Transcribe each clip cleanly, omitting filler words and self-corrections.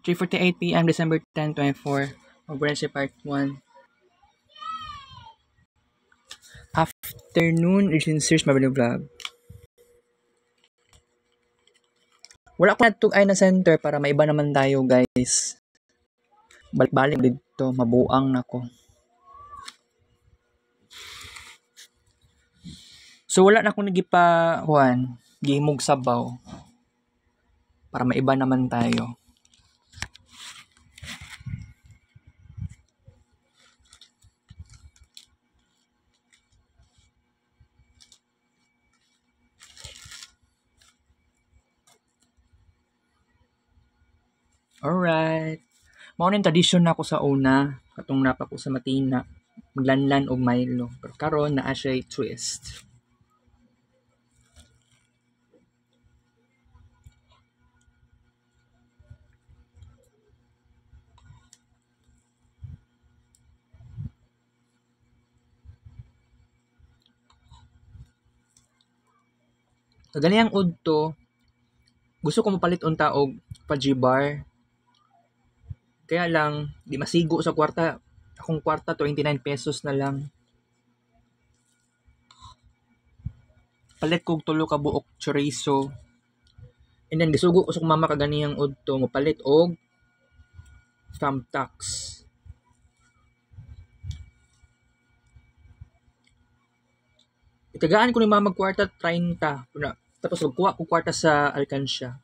3:48 p.m. December 10, 2024. Mag-branch part 1. Afternoon, search mabalik vlog. Wala ko natugay na center para maiba naman tayo, guys. Balik-balik dito, mabuang na ko. So wala na akong nagipa gihimog sabaw para maiba naman tayo. Alright. Mao ning tradisyon na ako sa una, katong napa ko sa Matina, maglanlan og Milo. Pero karon naa siya twist. Kagani ang udto, gusto ko mapalit unta og Pajibar. Kaya lang, di masigo sa kwarta. Akong kwarta, 29 pesos na lang. Palit kog tulo ka buok chorizo. And then, gisugo ko sa mama kagani ang udto, mapalit og thumbtacks. Itagaan ko ni mama kwarta 30. Tapos magkuha ko kwarta sa Alcansya.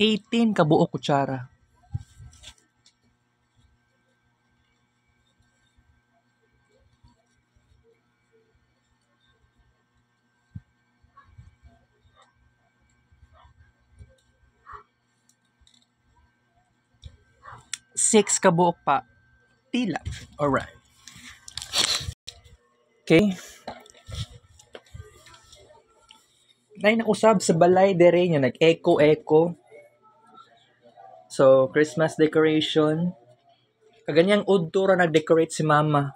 $18 ka buok kutsara. $6 ka buok pa. Tila. Alright. Okay. Nay nakusab sa balay dere nga nag-echo. So, Christmas decoration. Kaganyang udto ra nag-decorate si mama.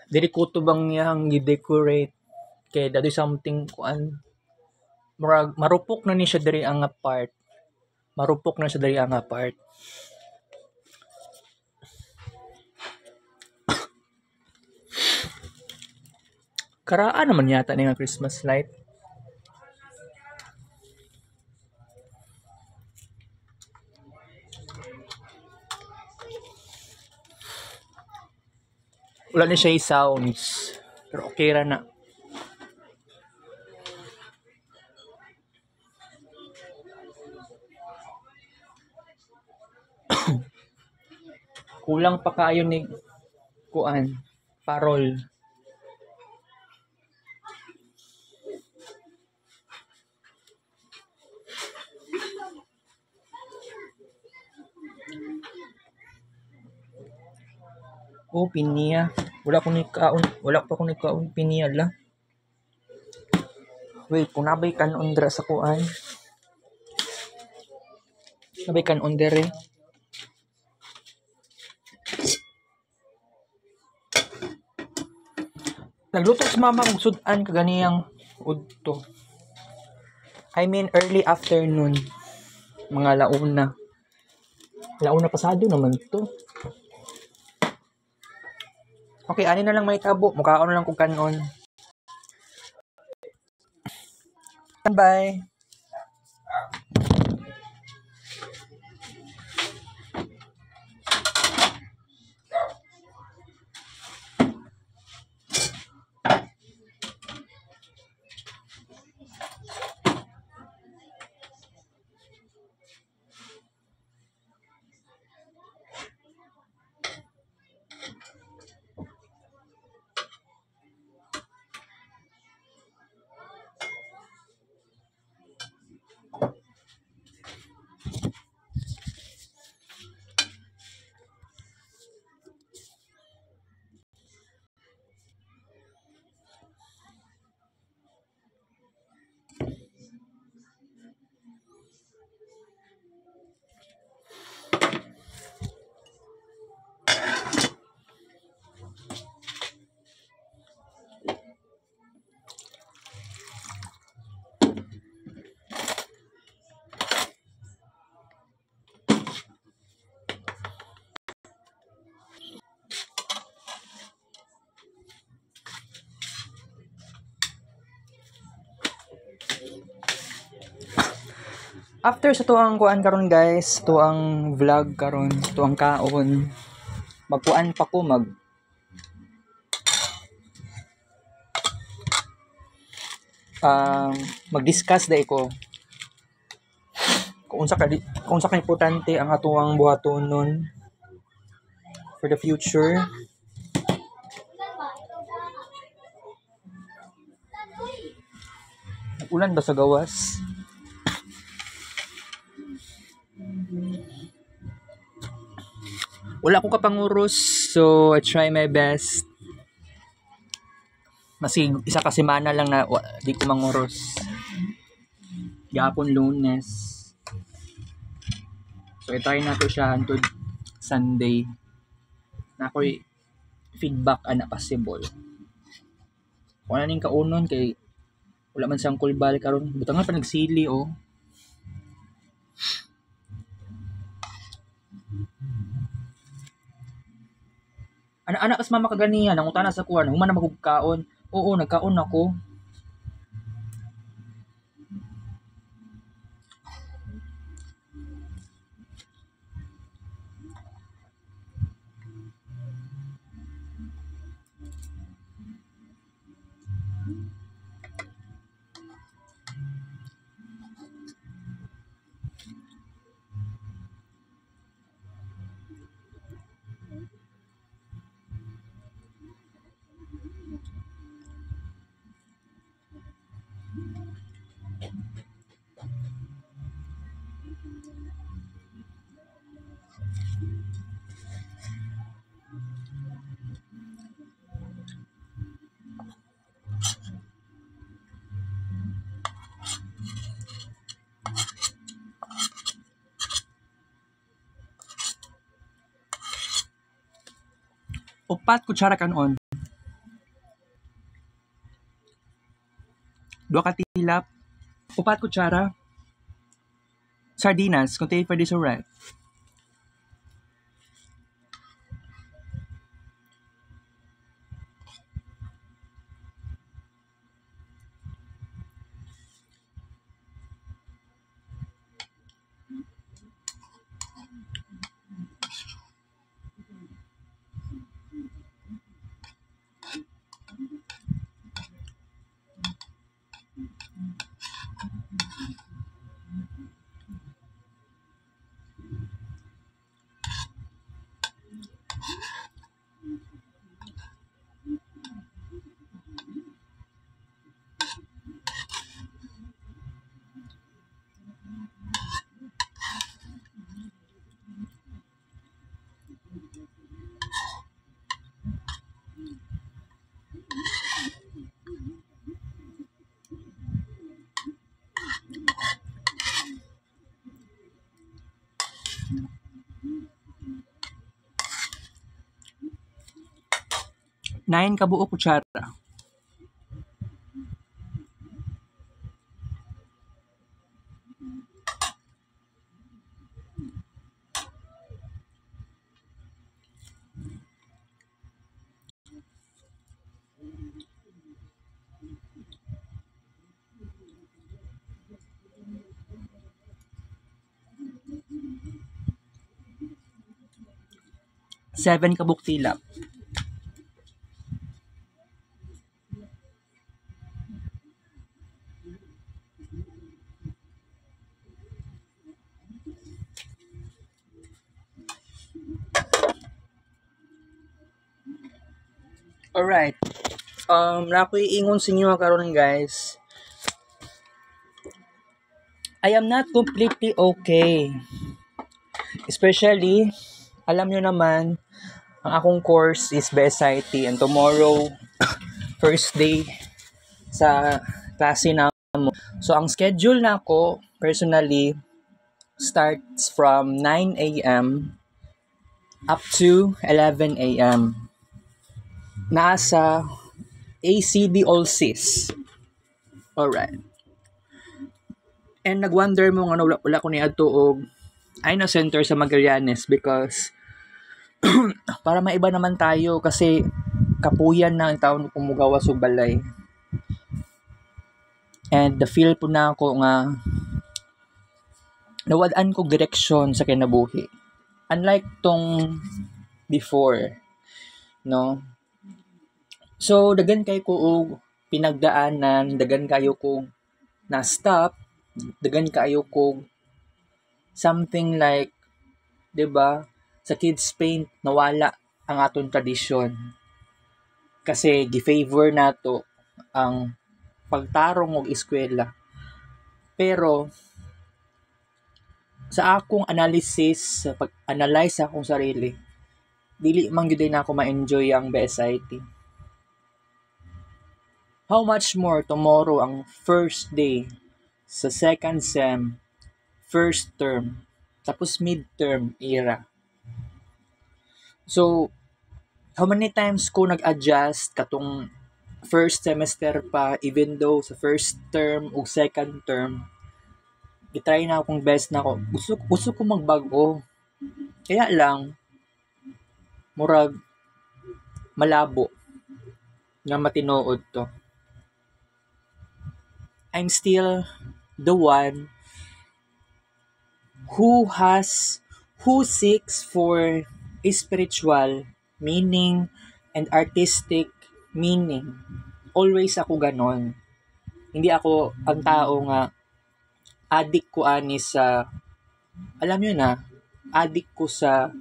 Dili ko tubang niyang gi-decorate kay dado something marupok na ni siya diri ang part. Marupok na siya diri ang part. Karaan naman yata ni nga Christmas light. Wala ni siya sounds. Pero okay ra na. Kulang pa kayo ni parol. Oh, pinya. Wala pa ko ni kaon pinya la. Wait, kung nabay kanon dra sa kuan. Nabay kanon dere. Nagluto si mama og sudan kaganiyang udto. I mean early afternoon. Mga launa. Launa pasado naman to. Okay, ani na lang may tabo. Mukhaon na lang kung kanon. Bye. After sa tuang kuan karon guys, tuang vlog karon, tuang kaon. Magkuan pa ko mag-discuss dai ko kung unsa ka importante ang atuang buhatonon for the future. Ulan ba sa gawas? Wala ko kapanguros, so I try my best. Masig isa ka semana lang na di ko manguros. Gapon Lunes. So i-try nato siya hangtod Sunday. Na ako'y feedback ana possible. Kung ano ning kaunon kay wala man siyang kulbal karon. Butangan pa nagsili oh. Ana kas mama kaganiya nangutana sa kuan, human na magugkaon. Oo, nagkaon ako. Upat kutsara kanon. 2 ka tilap. Upat kutsara. Sardinas, contain for this ref. 9 kabuo kutsara. Seven kabuk tilap. Alright. Nakoy ingon sa inyo karon guys. I am not completely okay. Especially, alam nyo naman, ang akong course is BSIT and tomorrow, first day sa klase na mo. So, ang schedule na ko, personally, starts from 9 a.m. up to 11 a.m. Nasa ACD All-Sys. Alright. And nag-wonder mo nga wala ko niya og ay na center sa Magallanes because para maiba naman tayo kasi kapuyan na ang taon kung mugawa sa balay. And the feel po na ako nga nawad-an ko direksyon sa kinabuhi. Unlike tong before, no? So, dagan kayo ko og pinagdaanan, dagan kayo kong na-stop, dagan kayo kong something like, 'di ba, sa kids paint nawala ang aton tradisyon. Kasi gi-favor nato ang pagtarong og eskwela. Pero sa akong analysis, sa pag-analyze sa akong sarili, dili man gyud na ako ma-enjoy ang BSIT. How much more tomorrow ang first day sa second sem, first term, tapos midterm era. So, how many times ko nag-adjust katong first semester pa, even though sa first term o second term, i-try na akong best na ako. Gusto ko magbago. Kaya lang, murag malabo nga matinuod to. I'm still the one who seeks for a spiritual meaning and artistic meaning. Always ako ganon. Hindi ako ang tao nga addict ko ani sa, alam nyo na, addict ko sa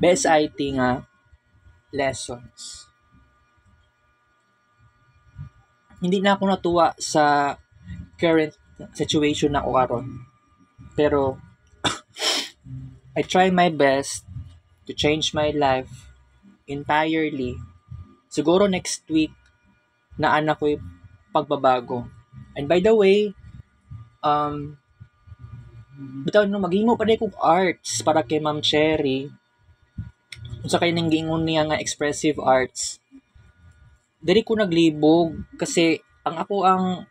BSIT nga lessons. Hindi na ako natuwa sa current situation na ako karon. Pero I try my best to change my life entirely. Siguro next week na anak ko pagbabago. And by the way, bitaw no maghimo pa kog arts para kay Ma'am Cherry. Unsa kay nang giingon niya nga expressive arts. Diri ko naglibog kasi ang ako ang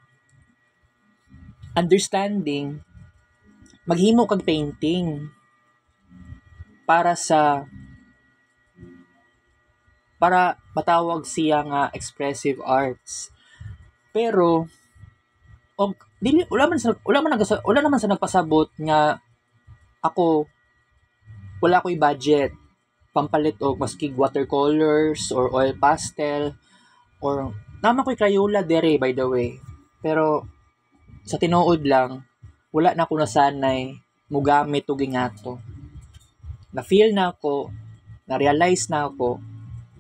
understanding maghimo kag painting para matawag siya nga expressive arts. Pero dili wala naman sa nagpasabot nga ako wala ko'y budget pampalit og maski watercolors or oil pastel or naman ko'y Crayola dere by the way. Pero sa tinuod lang wala na ako nasanay mugamit og ingato. Na-feel na ako, na-realize na ako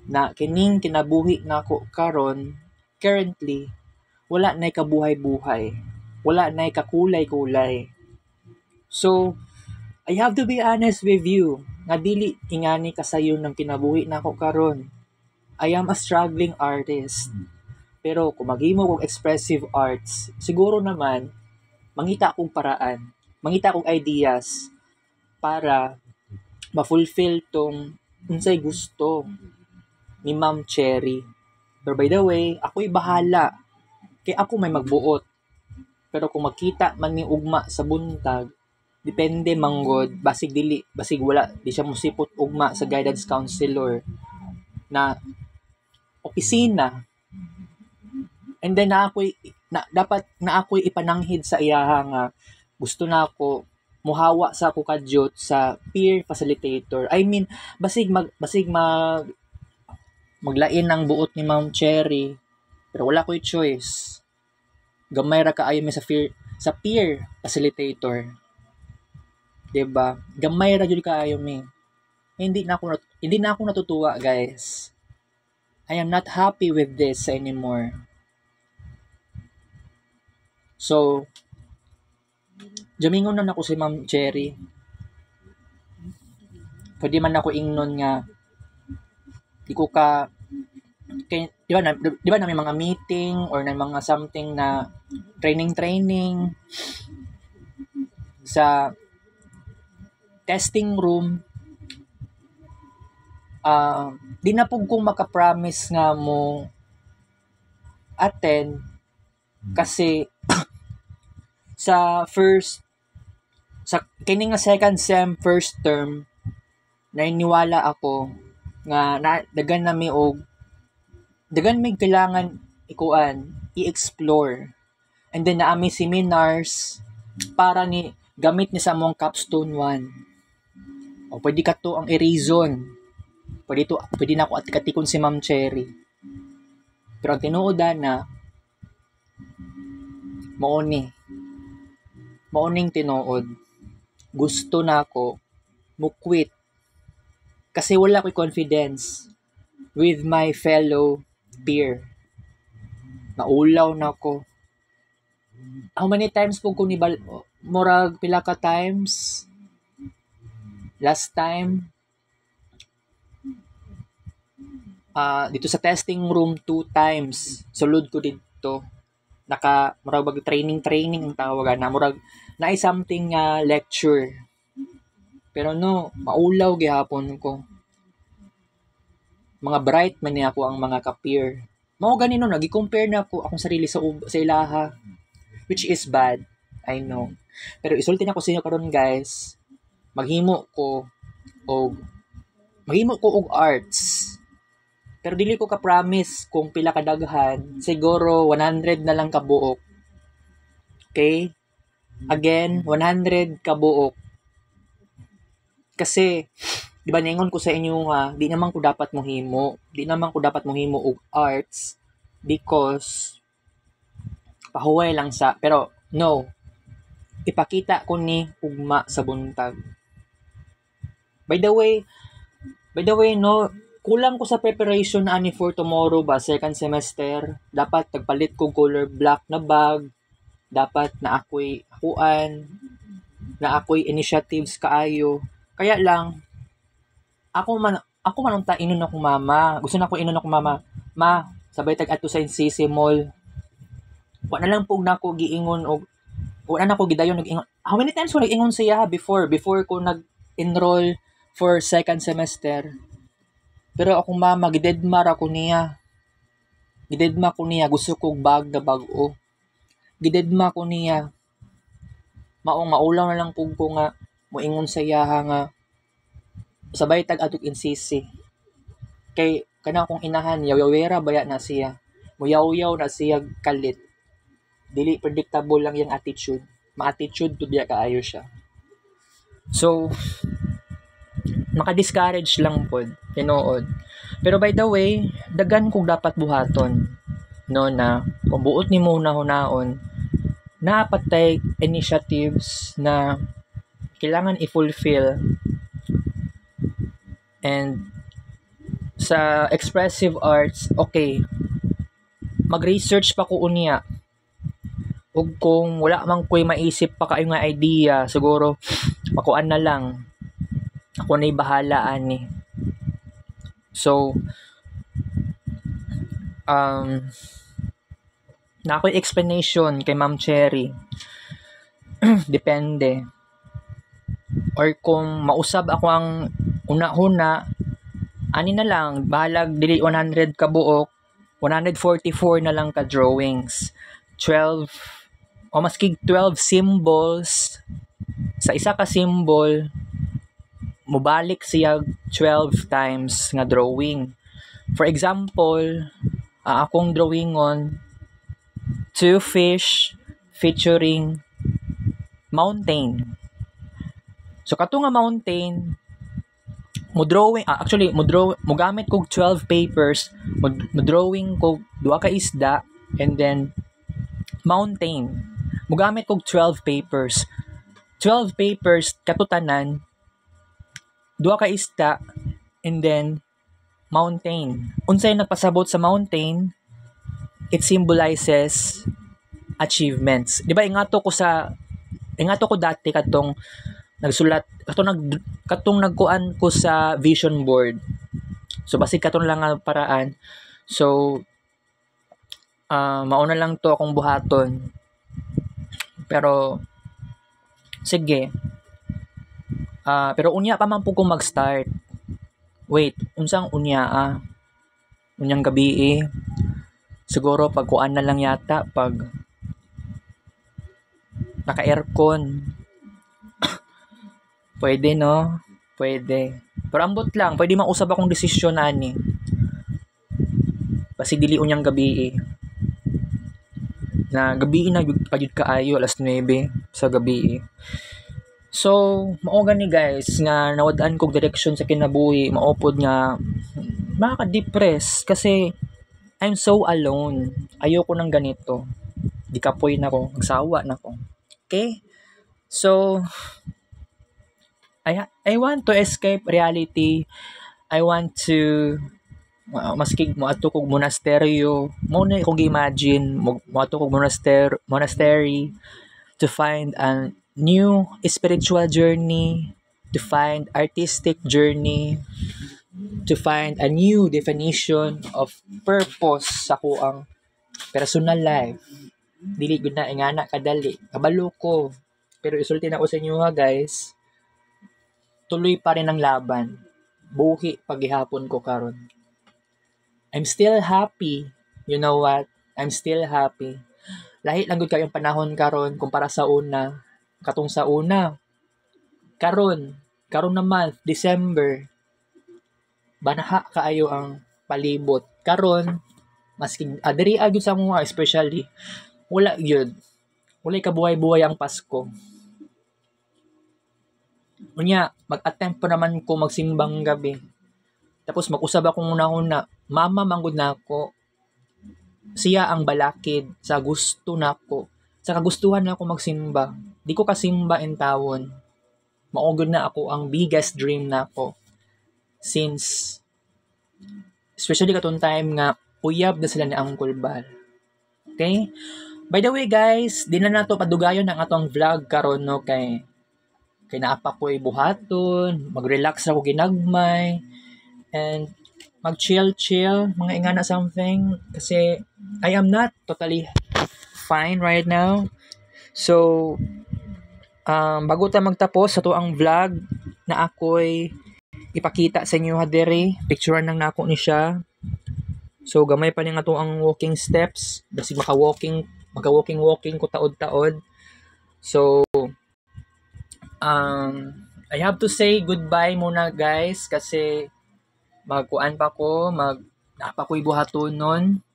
na kining kinabuhi na ako karon currently wala na'y kabuhay-buhay. Wala na'y kakulay-kulay. So, I have to be honest with you nga dili ingani kasayon ng kinabuhi na ako karon. I am a struggling artist. Pero kung maghimo kong expressive arts, siguro naman, mangita akong paraan, mangita akong ideas para ma-fulfill tong unsay gusto ni Ma'am Cherry. Pero by the way, ako'y bahala. Kaya ako may magbuot. Pero kung makita man ni ugma sa buntag, depende manggod, basig dili, basig wala, di siya musipot ugma sa guidance counselor na opisina. And then dapat na ako'y ipananghid sa iyaha nga gusto na ako muhawa sa ako kadyot sa peer facilitator. I mean, maglain ng buot ni Ma'am Cherry, pero wala ko'y choice. Gamay ra kaayo mi sa peer facilitator. 'Di ba? Gamay ra jud kaayo mi. Hindi na ako natutuwa, guys. I am not happy with this anymore. So, jamingon na ako si Ma'am Cherry. Pwede man ako ingnon nga di ko ka di ba na may mga meeting or na mga something na training sa testing room, di na po kong makapromise nga mo attend kasi sa kini nga second sem first term naniniwala ako nga dagan may kailangan i-explore, and then naami seminars para ni gamit ni sa among capstone 1 o pwede ka to ang i-reason, pwede na ako katikon si Ma'am Cherry. Pero ang tinuodan na Mauning tinuod. Gusto na ako mo quit. Kasi wala ko'y confidence with my fellow peer. Naulaw na ako. How many times po ko murag pila ka times? Last time, dito sa testing room 2 times. Sulod ko dito. Murag training ang tawagan na murag na something lecture. Pero no, maulaw gihapon ko. Mga bright man niya ako ang mga ka-peer. Mao ganino nagi-compare na ako akong sarili sa ilaha, which is bad, I know. Pero isulti na ko sa inyo karon, guys. Maghimo ko og arts. Pero dili ko ka-promise kung pila kadaghan. Siguro 100 na lang kabuok. Okay? Again, 100 kabuok. Kasi, di ba ningon ko sa inyo nga, di naman ko dapat mohimo og arts because pahuway lang sa, pero no, ipakita ko ni ugma sa buntag. By the way, no, kulang ko sa preparation ani for tomorrow ba, second semester. Dapat tagpalit ko color black na bag. Dapat na ako'y initiatives kaayo. Kaya lang, ako man unta inon akong mama. Gusto na ko inon akong mama. Ma, sabay tag-ato sa NCC Mall. Wala na lang po na ako giingon o wala na ako gidayon nag-ingon. How many times ko nag-ingon siya before ko nag-enroll for second semester? Pero akong mama, gidedma ko niya. Gusto kong bag na bag-o. Gidedma ko niya. Maulaw na lang ko nga moingon sa iya nga sabay tag-atok NCC. Kay kana akong inahan, yawera baya na siya. Muyaw-yaw na siya kalit. Dili predictable lang yung attitude. Ma-attitude to biya kaayo siya. So, maka-discourage lang po, tinuod. Pero by the way, dagan kong dapat buhaton. No, na kung buot ni mo hunaon, napatay initiatives na kailangan i-fulfill. And sa expressive arts, okay, mag-research pa ko unya. Ug kung wala man ko'y maisip pa kayo nga idea, siguro pakuan na lang. Ako na'y bahala ani. So, na ako'y explanation kay Ma'am Cherry. Depende. Or kung mausab ako ang una-huna, ani na lang, bahalag dili 100 ka buok, 144 na lang ka drawings. 12 o maski 12 symbols. Sa isa ka symbol, mubalik siya 12 times nga drawing. For example, akong drawingon, 2 fish featuring mountain. So kato nga mountain, mo gamit kog 12 papers, mo drawing kog duha ka isda, and then mountain. Mo gamit kog 12 papers. 12 papers katutanan, duha ka isda, and then mountain. Unsay nagpasabot sa mountain, it symbolizes achievements. Di ba ingato ko dati katong nagsulat, katong nagkuan ko sa vision board. So basig katong lang nga paraan. So mauna lang to akong buhaton. Pero sige. Pero unya pa man po kung mag-start. Wait, unsang unya unyang gabi siguro pag kuan na lang yata pag naka-aircon. Pwede, no? Pwede. Pero ambot lang, pwede mausab akong desisyon ani. Kasi dili unyang gabi na gabi na pagid kaayo alas 9 sa gabi. So, mao gani guys nga nawad-an kog direksyon sa kinabuhi, maupod nga makaka-depress kasi I'm so alone. Ayoko nang ganito. Dikapoy na ko, nagsawa na ko. Okay? So, I want to escape reality. I want to maski mo ato kog monasteryo. Mo na kog imagine mo ato kog monastery to find a new spiritual journey, to find artistic journey, to find a new definition of purpose sa kuang personal life. Dili gud na ingana kadali. Kabalo ko. Pero isulti na ko sa inyo guys. Tuloy pa rin ang laban. Buhi paghihapon ko karon. I'm still happy. You know what? I'm still happy. Lahit lang gud kayong panahon karon kumpara sa una. Katong sa una. Karon na month, December. Banaha kaayo ang palibot. Karon maski diri gyud sa mga especially wala gyud. Wala ka buhay-buhay ang Pasko. Unya, mag-attempt pa naman ko magsimbang gabi. Tapos mag-usab akong una-una, mama manggod na ako. Siya ang balakid sa gusto na ako. Sa kagustuhan na ako magsimba. Di ko kasimba in tawon. Maugod na ako ang biggest dream na ako. Since, especially katong time nga, uyab na sila ni Uncle Bal. Okay? By the way guys, di na nato padugayon ang atong vlog karon no kay naapa ko buhaton, mag-relax ako ginagmay, and mag-chill mga ingana something kasi I am not totally fine right now. So bago ta magtapos sa to ang vlog na ako'y ipakita sa inyo hadiri, picturean lang nako ni siya. So gamay pa ni nga to ang walking steps, basi maka-walking ko taod-taod. So I have to say goodbye muna guys kasi magkuan pa ko, napa ko'y buhaton nun.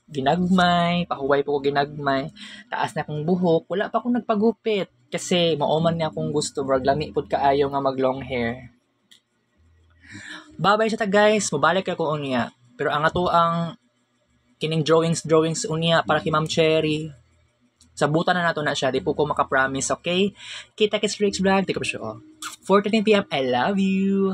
Ginagmay, pahuway po ko ginagmay. Taas na akong buhok, wala pa akong nagpagupit kasi mauman niya akong gusto, bro. Lami pud kaayo nga mag long hair. Bye-bye sa ta guys, mabalik ako unya. Pero ang ato ang kining drawings unya para kay Ma'am Cherry. Sabutan na nato na siya. Di po ko makapromise, okay? Kita kay Strix Vlog. Di ko pa siya, 4:10 PM. I love you.